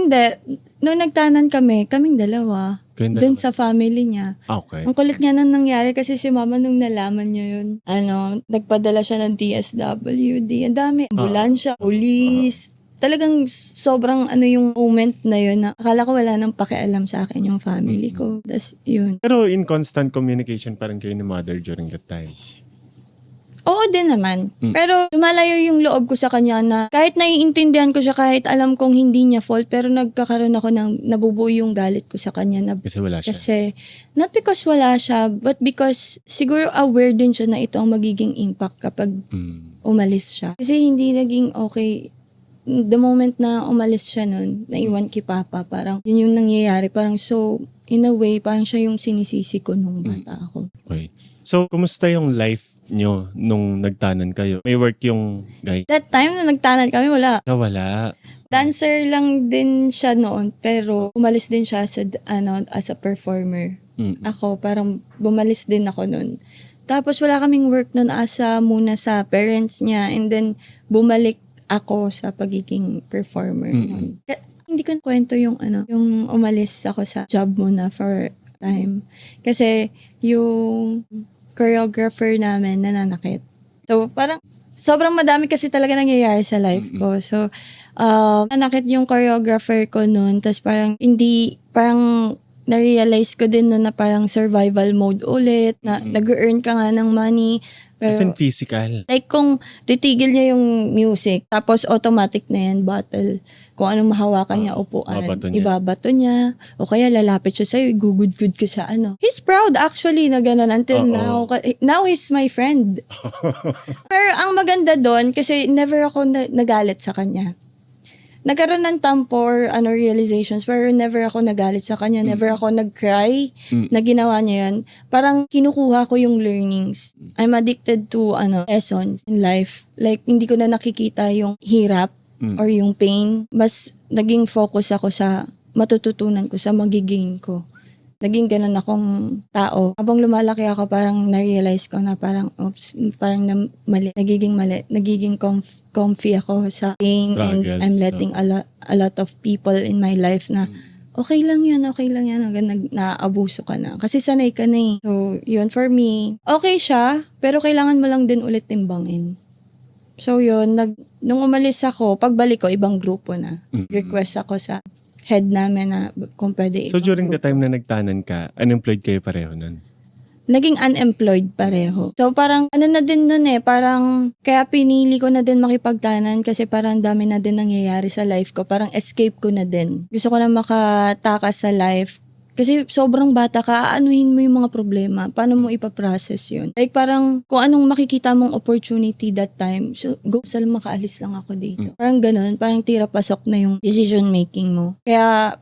Hindi. Noong nagtanan kami, kaming dalawa. Kayong Doon dalawa? sa family niya. Okay. Ang kulit nga nang nangyari kasi si mama nung nalaman niya yun, nagpadala siya ng DSWD. Ang dami. Ambulansya, police. Talagang sobrang yung moment na yun na akala ko wala nang pakialam sa akin yung family ko. Tas yun. Pero in constant communication pa rin kayo ni mother during that time? Oo din naman. Pero lumalayo yung loob ko sa kanya na kahit naiintindihan ko siya, kahit alam kong hindi niya fault, pero nagkakaroon ako ng nabubuo yung galit ko sa kanya. Kasi wala siya. Kasi, not because wala siya, but because siguro aware din siya na ito ang magiging impact kapag umalis siya. Kasi hindi naging okay. The moment na umalis siya nun, naiwan kay Papa, parang yun yung nangyayari. Parang so, in a way, parang siya yung sinisisi ko nung bata ako. Okay. So, kumusta yung life nyo nung nagtanan kayo? May work yung guy? That time na nagtanan kami, wala. Wala. Dancer lang din siya noon, pero umalis din siya as a performer. Ako, parang bumalis din ako noon. Tapos wala kaming work noon muna sa parents niya, and then bumalik ako sa pagiging performer noon. Hindi ko kwento yung yung umalis ako sa job muna for time. Kasi yung choreographer namin nananakit. So, parang sobrang madami kasi talaga nangyayari sa life ko. So, nanakit yung choreographer ko noon. Tapos parang na-realize ko din na parang survival mode ulit. Na nag-earn ka nga ng money. As in Pero, physical. like kung titigil niya yung music, tapos automatic na yan, battle. Kung anong mahawakan niya, upuan, babato niya. ibabato niya. O kaya lalapit siya sa'yo, gugud-gud ka sa He's proud actually na gano'n until now. Now he's my friend. Pero ang maganda doon, kasi never ako nagalit sa kanya. Nagkaroon ng tampo or realizations, pero never ako nagalit sa kanya. Never ako nag-cry na ginawa niya yun. Parang kinukuha ko yung learnings. I'm addicted to lessons in life. Like, hindi ko na nakikita yung hirap or yung pain. Mas naging focus ako sa matututunan ko, sa magiging ko. Naging ganun akong tao. Habang lumalaki ako, parang na-realize ko na parang, mali. Nagiging comfy ako sa pain. Struggles, And I'm letting a lot of people in my life na okay lang yan. Hanggang naabuso ka na. Kasi sanay ka na eh. So, yun, for me, okay siya, pero kailangan mo lang din ulit timbangin. So, yun, nung umalis ako, pagbalik ko, ibang grupo na. Request ako sa head namin na kung pwede. So, during the time na nagtanan ka, unemployed kayo pareho nun? Naging unemployed pareho. So parang na din nun parang kaya pinili ko na din makipagtanan kasi parang dami na din nangyayari sa life ko. Parang escape ko na din. Gusto ko na makatakas sa life. Kasi sobrang bata ka, aanuhin mo yung mga problema. Paano mo ipaprocess yun? Like parang kung anong makikita mong opportunity that time, so go, makaalis lang ako dito. Parang ganun, parang tira pasok na yung decision making mo. Kaya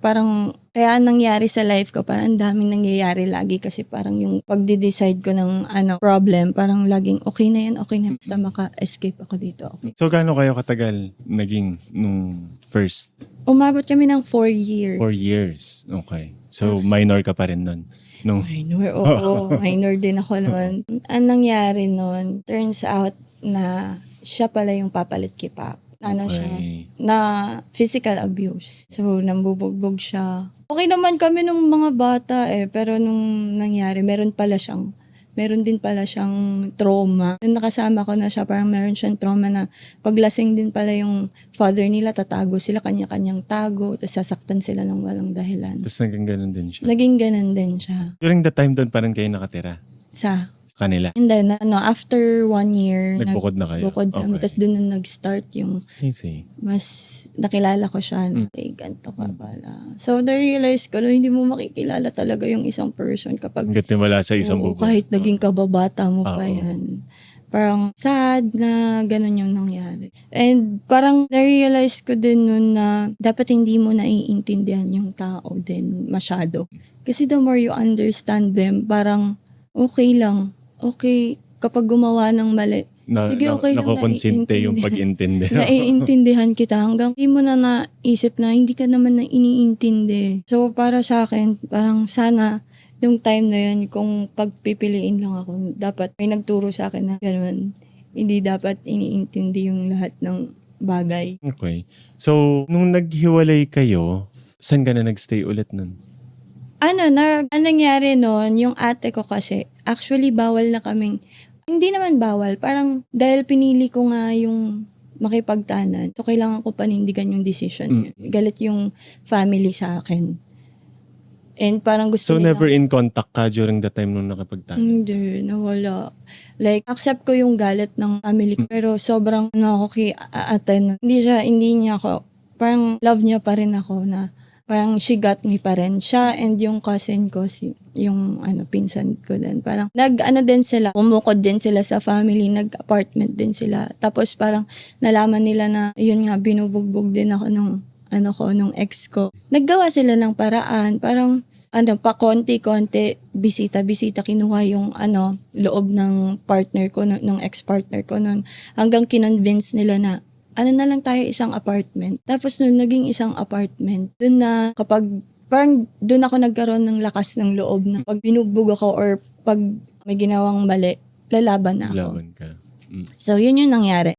nangyari sa life ko, parang ang daming nangyayari lagi kasi parang yung pagde-decide ko ng problem, parang laging okay na yan, basta maka-escape ako dito. Okay. So, gaano kayo katagal naging nung first? Umabot kami ng 4 years. 4 years. Okay. So, minor ka pa rin nun? Minor, oo. Minor din ako noon. Ang nangyari noon, turns out na siya pala yung papalit kay Pap. Siya? Na physical abuse. So, nambubugbog siya. Okay naman kami nung mga bata pero nung nangyari, meron din pala siyang trauma. Nung nakasama ko na siya, parang meron siyang trauma na paglasing din pala yung father nila, tatago sila, kanya-kanyang tago, tapos sasaktan sila ng walang dahilan. Tapos naging ganun din siya? Naging ganun din siya. During the time doon, parang kayo nakatira? Sa kanila? And then, after 1 year, nagbukod na kayo? Bukod kami. Tapos doon na nag-start yung mas nakilala ko siya. Ganito ka pala. So, na-realize ko na hindi mo makikilala talaga yung isang person kapag hanggat wala sa isang bubong. Kahit naging kababata mo pa yan. Parang sad na ganun yung nangyari. And parang na-realize ko din nun na dapat hindi mo naiintindihan yung tao din masyado. Kasi the more you understand them, parang okay lang. Okay, kapag gumawa ng mali. Sige, okay lang. Nakokonsinte yung pag-intindi. Naiintindihan kita hanggang hindi mo na naisip na hindi ka naman na iniintindi. So, para sa akin, parang sana yung time na yun, kung pagpipiliin lang ako, dapat may nagturo sa akin na gano'n. Hindi dapat iniintindi yung lahat ng bagay. Okay. So, nung naghiwalay kayo Saan ka na nagstay ulit nun? Ang nangyari nun, yung ate ko kasi, actually bawal na kaming, hindi naman bawal, parang dahil pinili ko nga yung makipagtanan, so kailangan ko panindigan yung decision niya. Galit yung family sa akin. And parang gusto So nila. never in contact ka during the time nung nakipagtanan? Hindi, nawala. Like, accept ko yung galit ng family ko, pero sobrang ako kay ate. Hindi niya ako, parang love niya pa rin ako na, parang she got me pa rin. Siya and yung cousin ko, yung pinsan ko din. Parang din sila, umukod din sila sa family, nag-apartment din sila. Tapos parang nalaman nila na, yun nga, binubugbog din ako nung nung ex ko. Naggawa sila ng paraan, parang pa konti-konti, bisita-bisita, kinuha yung loob ng partner ko, nung ex-partner ko nun, hanggang kinonvince nila na, na lang tayo, isang apartment. Tapos nung naging isang apartment, dun na parang dun ako nagkaroon ng lakas ng loob na pag binugbog ako or pag may ginawang mali, lalaban na ako. Laban ka. So yun yung nangyari.